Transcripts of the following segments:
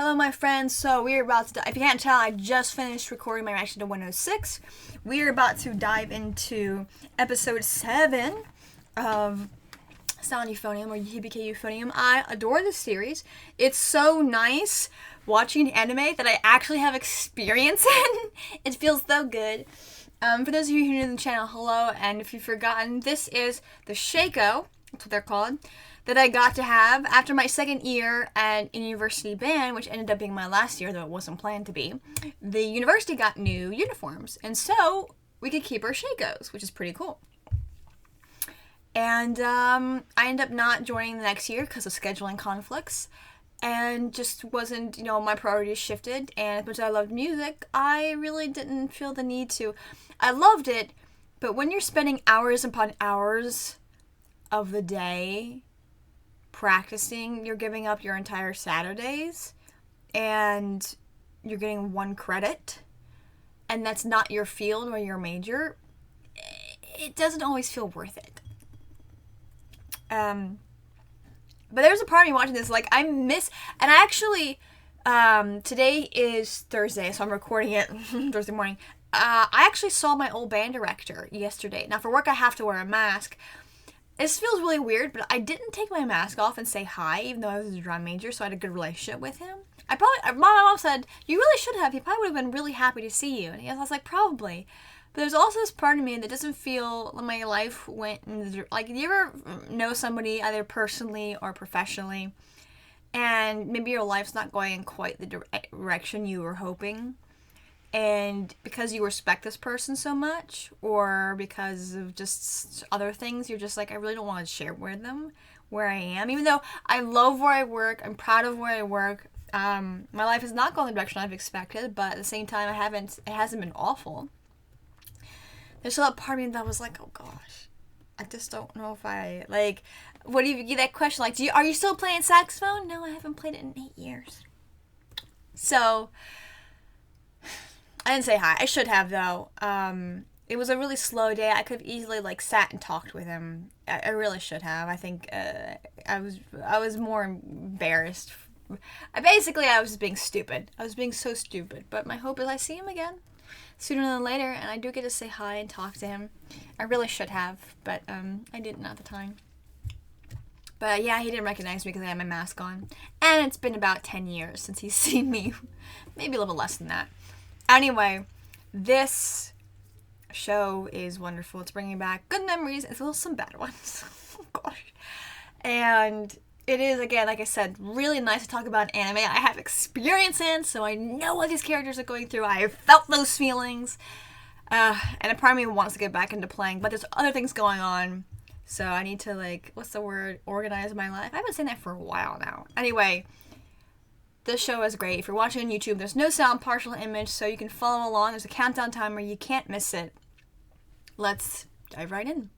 Hello, my friends. So we're about to, if you can't tell, I just finished recording my reaction to 106. We are about to dive into episode 7 of Sound Euphonium, or UBK Euphonium. I adore this series. It's so nice watching anime that I actually have experience in. It feels so good. For those of you who are new to the channel, hello, and if you've forgotten, this is the Shaco, that's what they're called, that I got to have after my second year at university band, which ended up being my last year, though it wasn't planned to be. The university got new uniforms, and so we could keep our Shacos, which is pretty cool. And I ended up not joining the next year because of scheduling conflicts, and just wasn't, my priorities shifted, and as much as I loved music, I really didn't feel the need to. I loved it, but when you're spending hours upon hours of the day practicing, you're giving up your entire Saturdays, and you're getting 1 credit, and that's not your field or your major. It doesn't always feel worth it. But there's a part of me watching this, I miss, and I actually, today is Thursday, so I'm recording it Thursday morning. I actually saw my old band director yesterday. Now, for work, I have to wear a mask. This feels really weird, but I didn't take my mask off and say hi, even though I was a drum major, so I had a good relationship with him. My mom said, you really should have. He probably would have been really happy to see you. And I was like, probably. But there's also this part of me that doesn't feel like my life went in do you ever know somebody, either personally or professionally, and maybe your life's not going in quite the direction you were hoping, and because you respect this person so much, or because of just other things, you're just like, I really don't want to share with them where I am, even though I love where I work, I'm proud of where I work. My life has not gone the direction I've expected, but at the same time, it hasn't been awful. There's still that part of me that was like, oh gosh, I just don't know if I, what do you get that question, are you still playing saxophone? No, I haven't played it in 8 years. So, I didn't say hi. I should have, though. It was a really slow day. I could have easily, sat and talked with him. I really should have. I think, I was more embarrassed. I was just being stupid. I was being so stupid. But my hope is I see him again sooner than later, and I do get to say hi and talk to him. I really should have, but I didn't at the time. But yeah, he didn't recognize me because I had my mask on. And it's been about 10 years since he's seen me. Maybe a little less than that. Anyway, this show is wonderful. It's bringing back good memories as well as some bad ones. Oh gosh. And it is, again, like I said, really nice to talk about anime I have experience in, so I know what these characters are going through. I have felt those feelings. And a part of me wants to get back into playing, but there's other things going on. So I need to, organize my life. I've been saying that for a while now. Anyway, this show is great. If you're watching on YouTube, there's no sound, partial image, so you can follow along. There's a countdown timer. You can't miss it. Let's dive right in.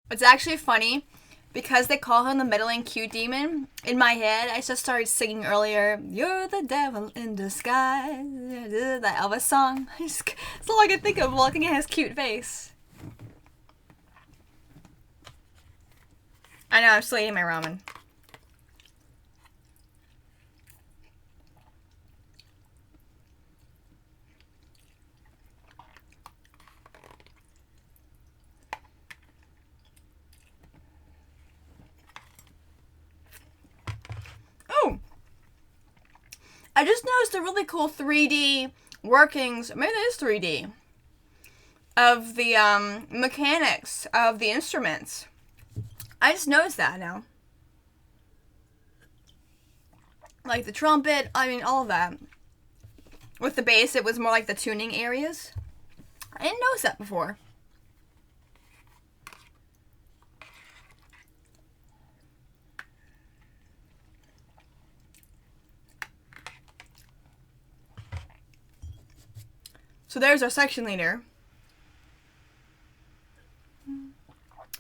It's actually funny because they call him the meddling cute demon. In my head, I just started singing earlier, "You're the devil in disguise," that Elvis song. It's all I can think of looking at his cute face. I know, I'm still eating my ramen. Oh! I just noticed a really cool 3D workings, maybe it is 3D, of the mechanics of the instruments. I just noticed that now. Like the trumpet, all of that. With the bass, it was more like the tuning areas. I didn't notice that before. So there's our section leader.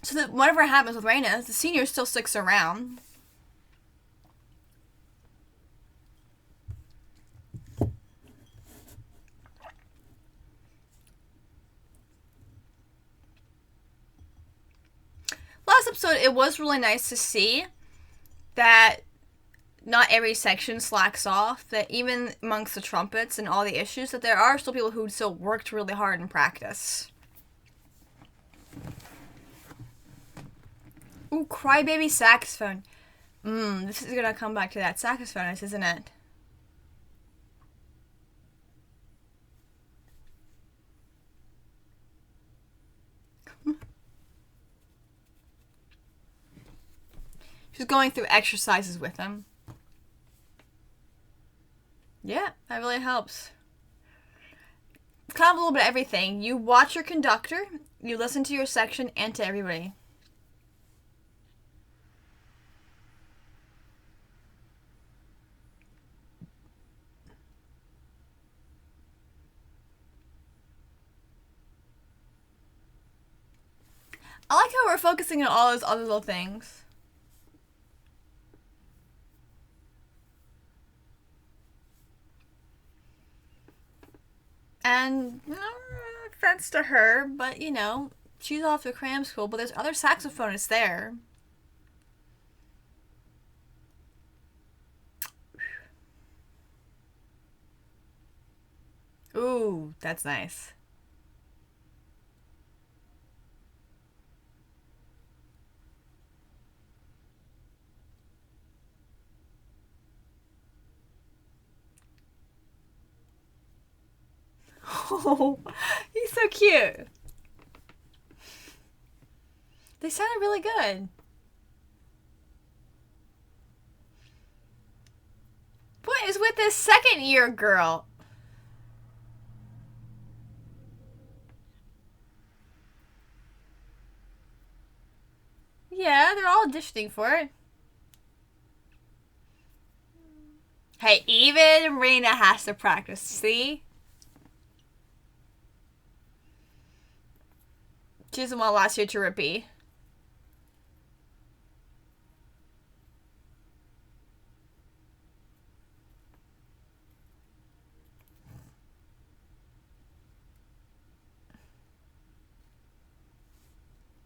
So that whatever happens with Reina, the senior still sticks around. episode, it was really nice to see that not every section slacks off, that even amongst the trumpets and all the issues, that there are still people who still worked really hard in practice. Ooh, crybaby saxophone. This is gonna come back to that saxophonist, isn't it? She's going through exercises with him. Yeah, that really helps. Kind of a little bit of everything. You watch your conductor, you listen to your section, and to everybody. I like how we're focusing on all those other little things. And, no offense to her, but, you know, she's off to cram school, but there's other saxophonists there. Ooh, that's nice. Oh, he's so cute. They sounded really good. What is with this second year girl? Yeah, they're all auditioning for it. Hey, even Reina has to practice, see? She doesn't want last year to repeat.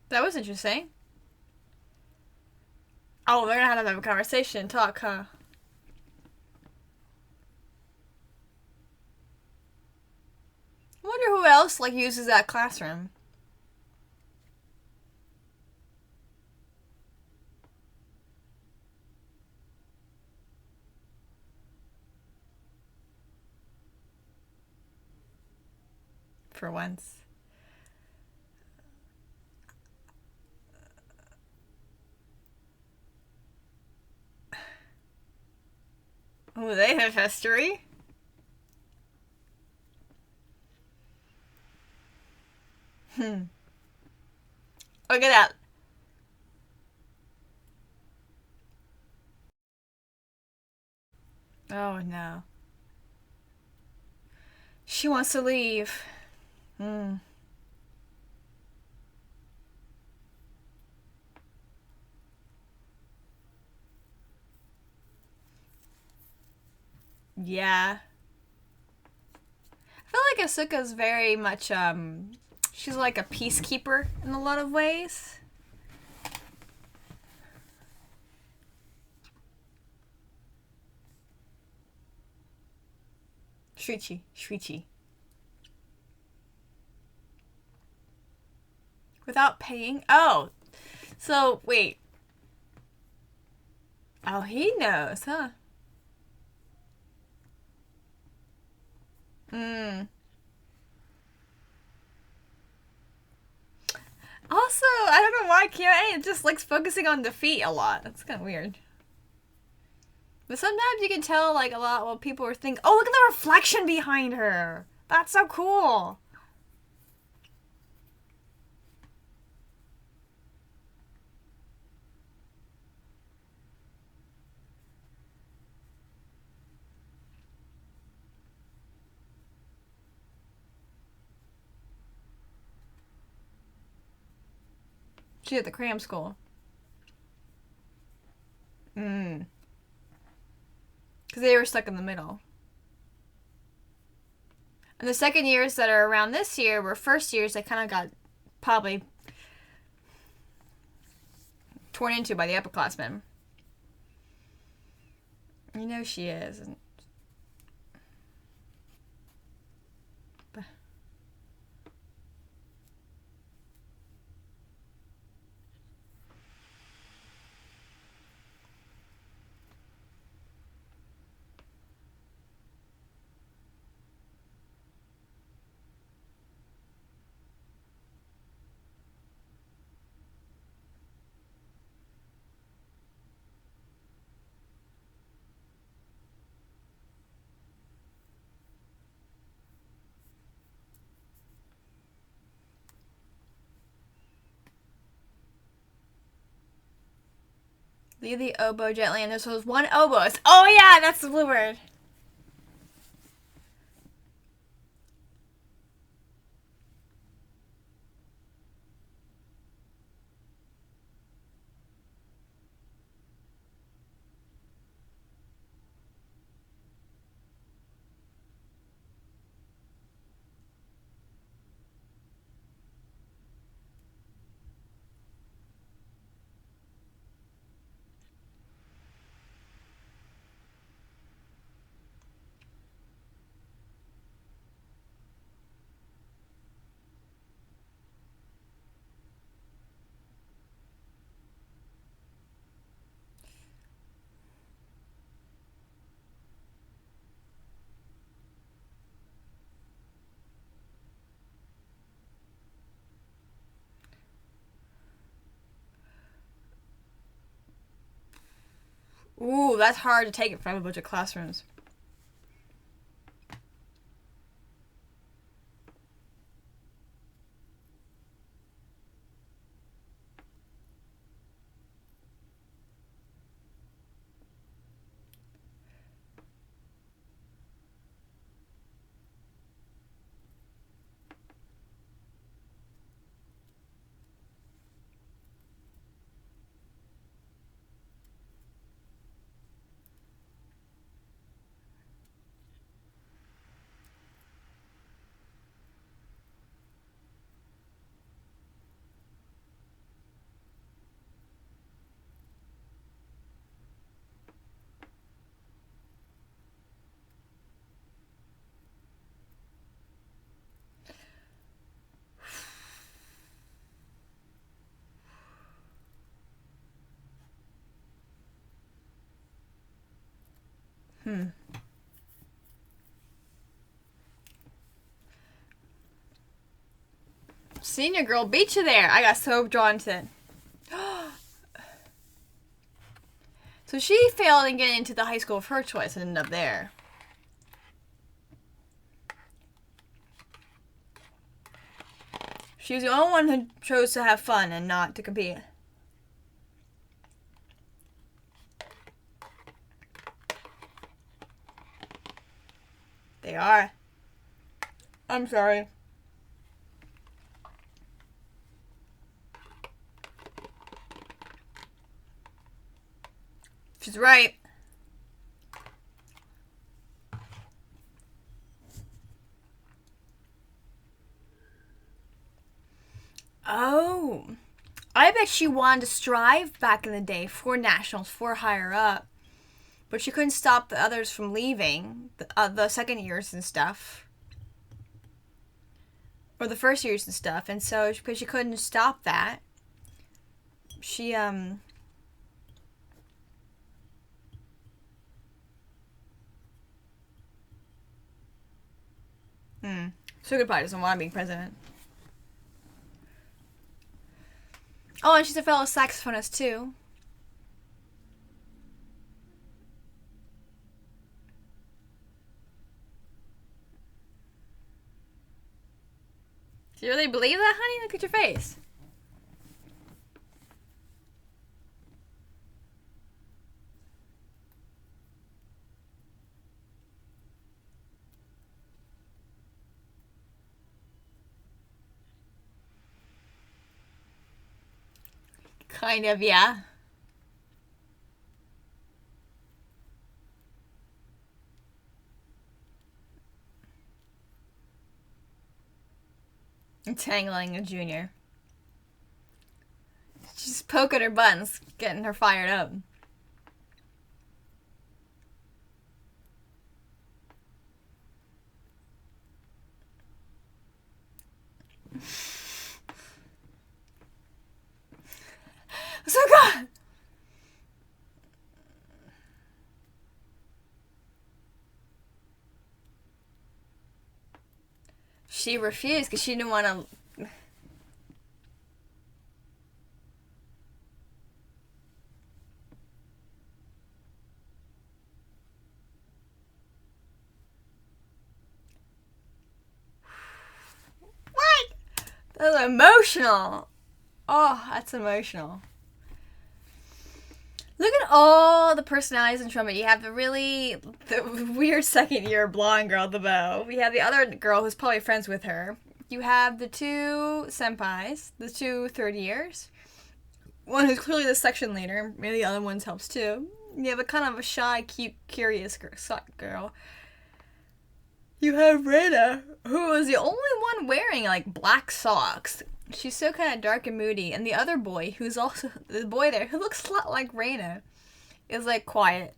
That was interesting. Oh, they're gonna have a conversation, talk, huh? I wonder who else, like, uses that classroom. For once. Oh, they have history. Look at that. Oh, no. She wants to leave. Yeah. I feel like Asuka's very much, she's like a peacekeeper in a lot of ways. Shrichi. Without paying? Oh. So, wait. Oh, he knows, huh? Also, I don't know why Kyoane just likes focusing on defeat a lot. That's kind of weird. But sometimes you can tell, like, a lot what people are thinking. Oh, look at the reflection behind her. That's so cool. She's at the cram school. Because they were stuck in the middle. And the second years that are around this year were first years that kind of got probably... torn into by the upperclassmen. You know she is. Leave the oboe gently, and there's one oboe. Oh yeah, that's the blue word. Ooh, that's hard to take in front of a bunch of classrooms. Senior girl beat you there. I got so drawn to it. So she failed in getting into the high school of her choice and ended up there. She was the only one who chose to have fun and not to compete. They are. I'm sorry. She's right. Oh. I bet she wanted to strive back in the day for nationals, for higher up. But she couldn't stop the others from leaving, the second years and stuff. Or the first years and stuff. And so, because she couldn't stop that, she, So goodbye doesn't want to be president. Oh, and she's a fellow saxophonist, too. Do you really believe that, honey? Look at your face. Kind of, yeah. Entangling a junior. She's poking her buttons, getting her fired up. Asuka! She refused because she didn't want to. What? That's emotional. Oh, that's emotional. Look at all the personalities in Trumpet. You have the weird second year blonde girl at the bow. We have the other girl who's probably friends with her. You have the two senpais, the two third years. One who's clearly the section leader. Maybe the other one's helps too. You have a kind of a shy, cute, curious girl. You have Rena, who is the only one wearing like black socks. She's so kind of dark and moody. And the other boy, who's also the boy there, who looks a lot like Rena, is like quiet.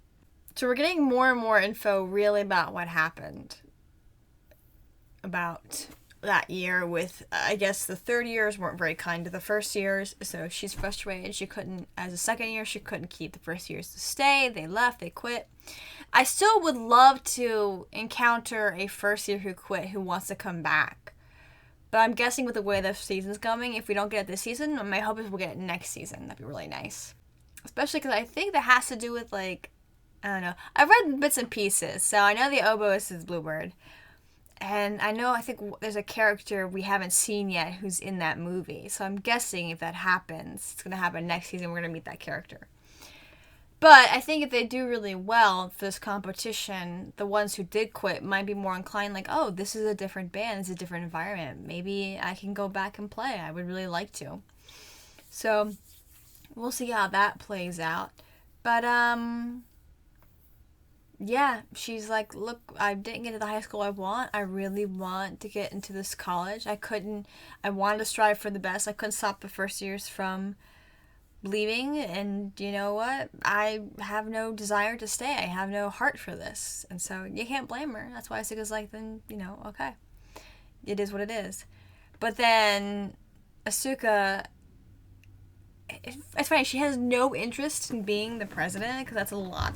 So we're getting more and more info really about what happened about that year with, I guess the third years weren't very kind to the first years. So she's frustrated. She couldn't, as a second year, she couldn't keep the first years to stay. They left, they quit. I still would love to encounter a first year who quit who wants to come back. But I'm guessing with the way the season's going, if we don't get it this season, my hope is we'll get it next season. That'd be really nice. Especially because I think that has to do with, like, I don't know. I've read bits and pieces, so I know the oboist is Bluebird. And I think there's a character we haven't seen yet who's in that movie. So I'm guessing if that happens, it's going to happen next season, we're going to meet that character. But I think if they do really well for this competition, the ones who did quit might be more inclined, like, oh, this is a different band, it's a different environment. Maybe I can go back and play. I would really like to. So we'll see how that plays out. But, yeah, she's like, look, I didn't get to the high school I want. I really want to get into this college. I wanted to strive for the best. I couldn't stop the first years from leaving, and you know what? I have no desire to stay. I have no heart for this. And so you can't blame her. That's why Asuka's like, then, okay. It is what it is. But then Asuka, it's funny, she has no interest in being the president because that's a lot.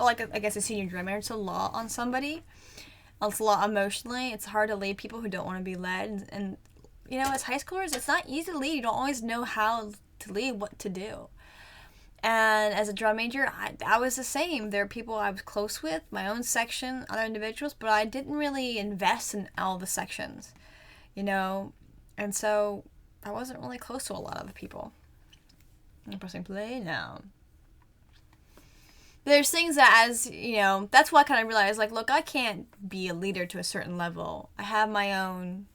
Like, I guess a senior drum major, it's a lot on somebody. It's a lot emotionally. It's hard to lead people who don't want to be led. And as high schoolers, it's not easy to lead. You don't always know how to lead, what to do. And as a drum major, I was the same. There are people I was close with, my own section, other individuals, but I didn't really invest in all the sections, and so I wasn't really close to a lot of the people. I'm pressing play now. There's things that, that's why I kind of realized, like, look, I can't be a leader to a certain level. I have my own.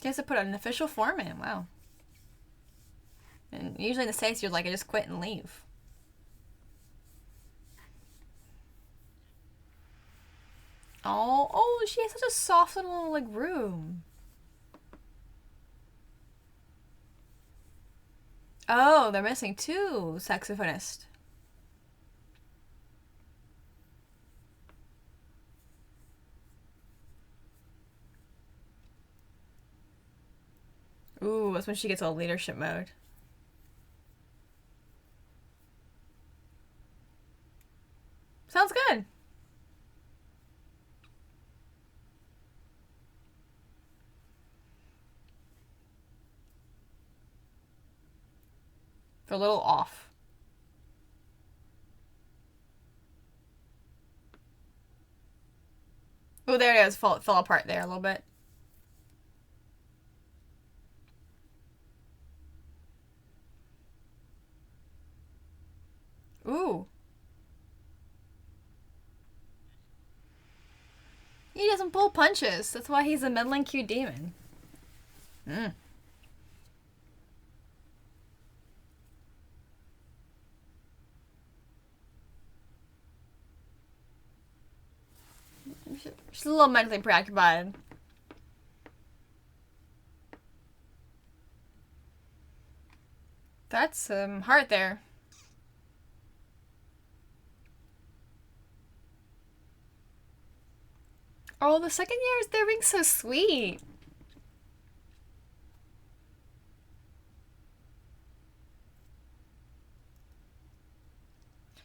You have to put an official form in. Wow. And usually in the States, you're like, I just quit and leave. Oh, she has such a soft little, like, room. Oh, they're missing two saxophonists. Ooh, that's when she gets all leadership mode. Sounds good. They're a little off. Oh, there it is. Fell apart there a little bit. Ooh. He doesn't pull punches. That's why he's a meddling cute demon. She's a little mentally preoccupied. That's heart there. Oh, the second years, they're being so sweet.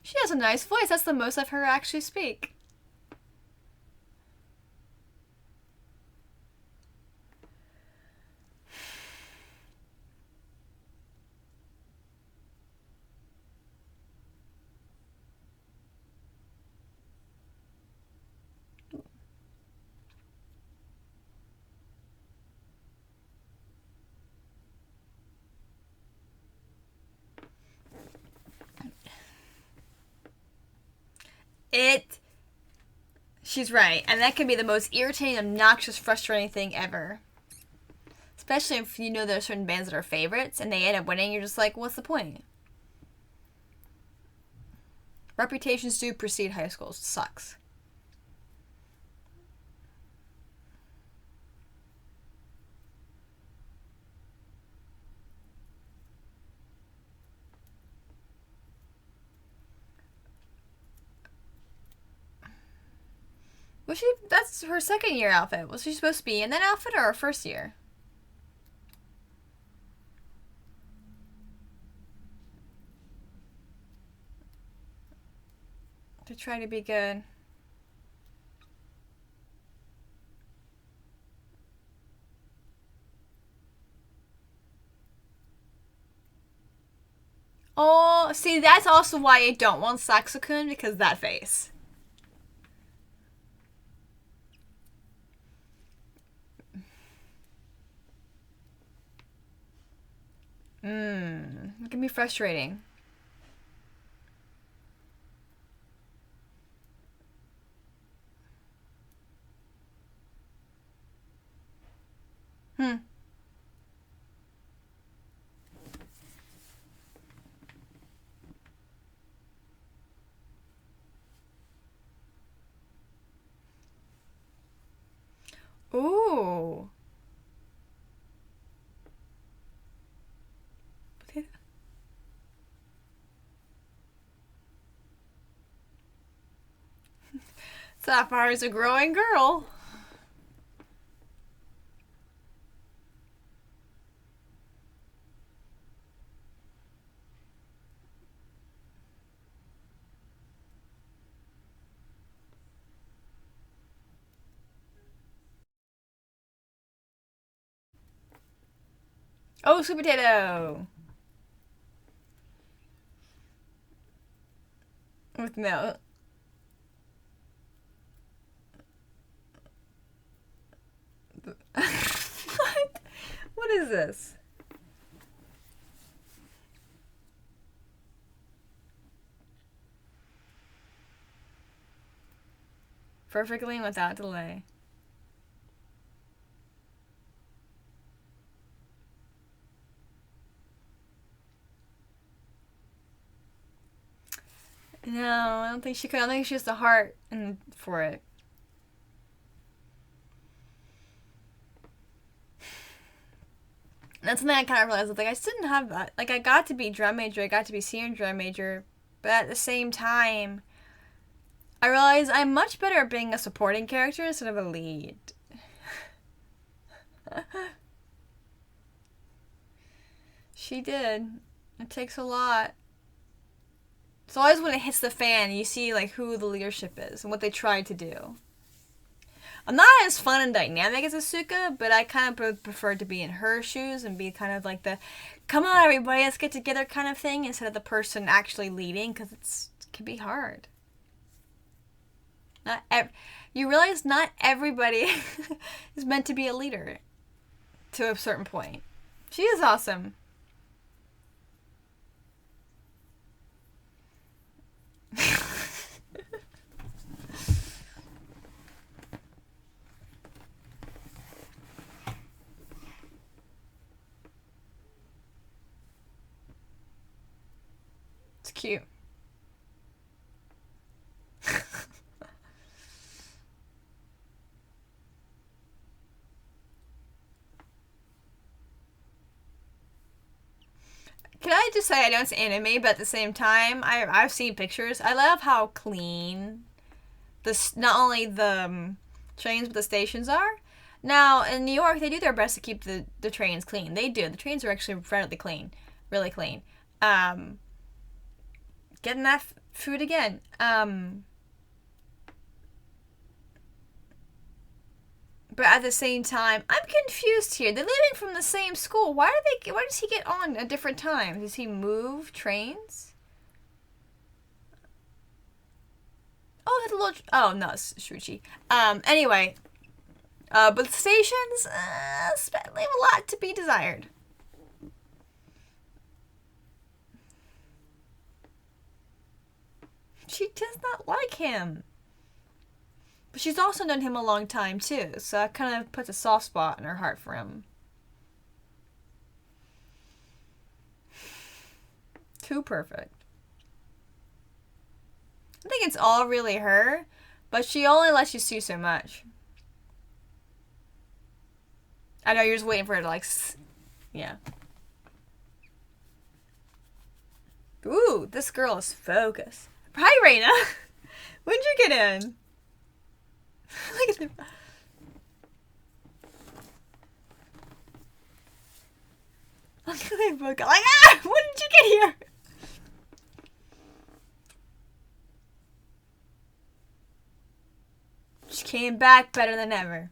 She has a nice voice. That's the most I've heard her actually speak. She's right. And that can be the most irritating, obnoxious, frustrating thing ever. Especially if you know there are certain bands that are favorites and they end up winning, you're just like, what's the point? Reputations do precede high schools. Sucks. That's her second year outfit. Was she supposed to be in that outfit or her first year? To try to be good. Oh, see, that's also why I don't want Saxokun, because that face. It can be frustrating. Ooh. Sapphire's a growing girl. Oh, sweet potato. With milk. What? What is this? Perfectly and without delay. No, I don't think she could. I don't think she has the heart for it. That's something I kind of realized. Like, I just didn't have that. Like, I got to be drum major, I got to be senior drum major, but at the same time, I realized I'm much better at being a supporting character instead of a lead. She did. It takes a lot. It's always when it hits the fan, you see like who the leadership is and what they tried to do. I'm not as fun and dynamic as Asuka, but I kind of prefer to be in her shoes and be kind of like the, come on everybody, let's get together kind of thing instead of the person actually leading, because it can be hard. You realize not everybody is meant to be a leader to a certain point. She is awesome. It's cute. Can I to say I know it's anime, but at the same time, I've seen pictures. I love how clean not only the trains but the stations are. Now in New York, they do their best to keep the trains clean. They do. The trains are actually incredibly clean, really clean. Getting that food again. But at the same time, I'm confused here. They're leaving from the same school. Why does he get on at different times? Does he move trains? Oh, that's a little. Oh no, it's Shuichi. Anyway, but the stations leave a lot to be desired. She does not like him. But she's also known him a long time, too, so that kind of puts a soft spot in her heart for him. Too perfect. I think it's all really her, but she only lets you see so much. I know, you're just waiting for her to, like, yeah. Ooh, this girl is focused. Hi, Reina. When'd you get in? Look at them. Look at them both go like, ah! When did you get here? She came back better than ever.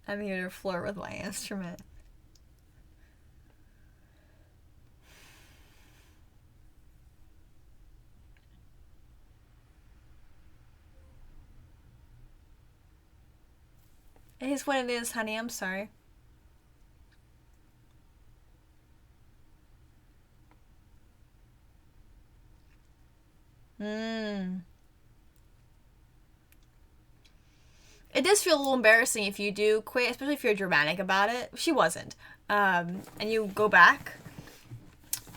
I'm here to flirt with my instrument. It is what it is, honey. I'm sorry. It does feel a little embarrassing if you do quit, especially if you're dramatic about it. She wasn't. And you go back.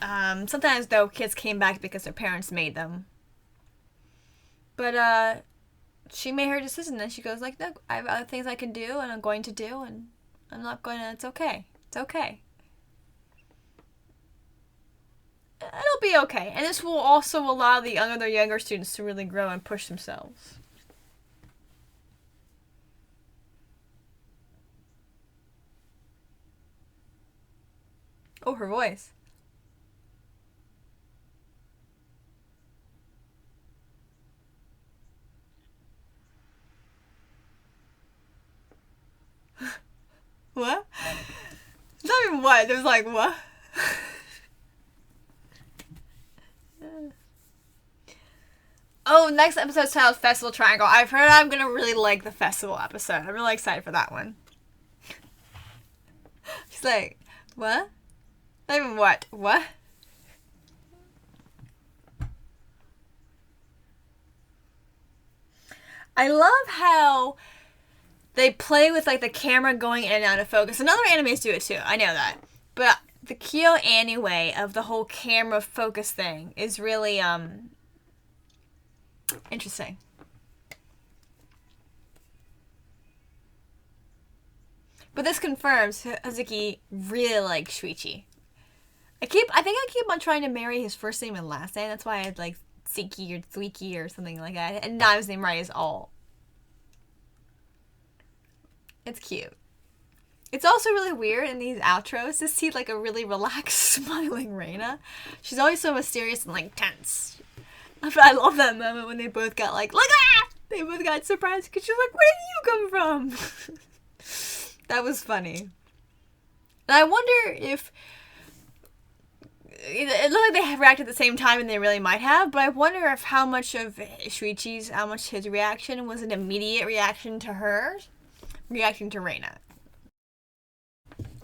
Sometimes, though, kids came back because their parents made them. But, she made her decision, and she goes like, no, I have other things I can do, and I'm going to do, and I'm not going to, it's okay. It's okay. It'll be okay. And this will also allow the other younger students to really grow and push themselves. Oh, her voice. What? It's not even what. There's like, what? Oh, next episode's titled Festival Triangle. I've heard I'm gonna really like the festival episode. I'm really excited for that one. She's like, what? Not even what? What? I love how they play with like the camera going in and out of focus. And other animes do it too. I know that. But the Kyo anime of the whole camera focus thing is really interesting. But this confirms Hazuki really likes Shuichi. I think I keep on trying to marry his first name and last name. That's why I had like Tsiki or Twiki or something like that. And not his name right is all. It's cute. It's also really weird in these outros to see like a really relaxed, smiling Reina. She's always so mysterious and like tense. But I love that moment when they both got like, look ah! They both got surprised because she's like, where did you come from? That was funny. And I wonder if it looked like they reacted at the same time, and they really might have, but I wonder if how much his reaction was an immediate reaction to her reacting to Reina.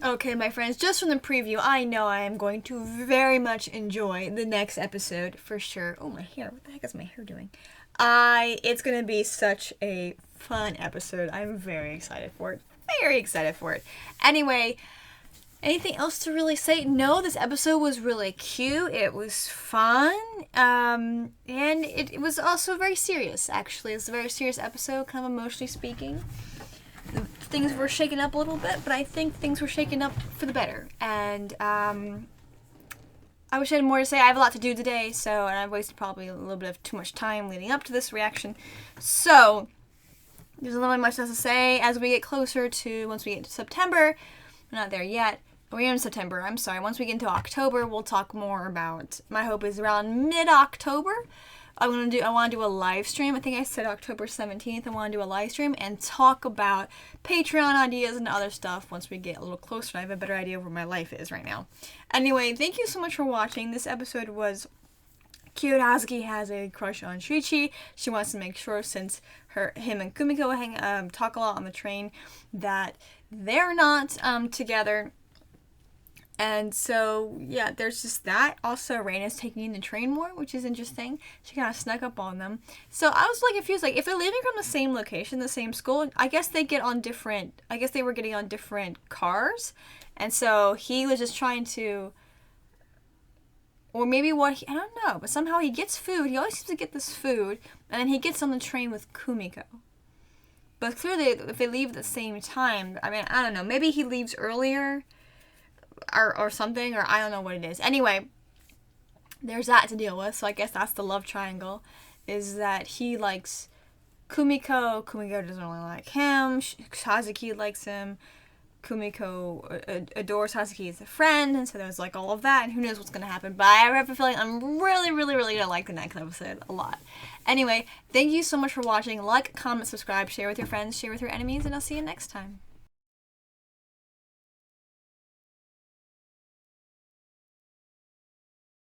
Okay, my friends, just from the preview, I know I am going to very much enjoy the next episode for sure. Oh, my hair. What the heck is my hair doing? It's going to be such a fun episode. I'm very excited for it. Very excited for it. Anyway, Anything else to really say? No, this episode was really cute. It was fun. And it was also very serious, actually. It's a very serious episode, kind of emotionally speaking. Things were shaken up a little bit, but I think things were shaken up for the better. And I wish I had more to say. I have a lot to do today, and I've wasted probably a little bit of too much time leading up to this reaction. So, there's a little much else to say as we get closer to, once we get to September. We're not there yet. We're in September, I'm sorry. Once we get into October, we'll talk more about, my hope is around mid-October. I want to do a live stream. I think I said October 17th. I want to do a live stream and talk about Patreon ideas and other stuff once we get a little closer. I have a better idea of where my life is right now. Anyway, thank you so much for watching. This episode was cute. Hazuki has a crush on Shuichi. She wants to make sure, since him and Kumiko talk a lot on the train, that they're not together. And so, yeah, there's just that. Also, Reina's taking in the train more, which is interesting. She kind of snuck up on them. So I was like confused. Like, if they're leaving from the same location, the same school, I guess they were getting on different cars. And so he was just trying to, or maybe I don't know, but somehow he gets food. He always seems to get this food. And then he gets on the train with Kumiko. But clearly, if they leave at the same time, I mean, I don't know. Maybe he leaves earlier. Or something, or I don't know what it is. Anyway, there's that to deal with. So I guess that's the love triangle, is that he likes Kumiko. Kumiko doesn't really like him. Hazuki likes him. Kumiko adores Hazuki as a friend, and so there's like all of that, and who knows what's gonna happen. But I have a feeling I'm really, really, really gonna like the next episode a lot. Anyway, thank you so much for watching. Like, comment, subscribe, share with your friends, share with your enemies, and I'll see you next time.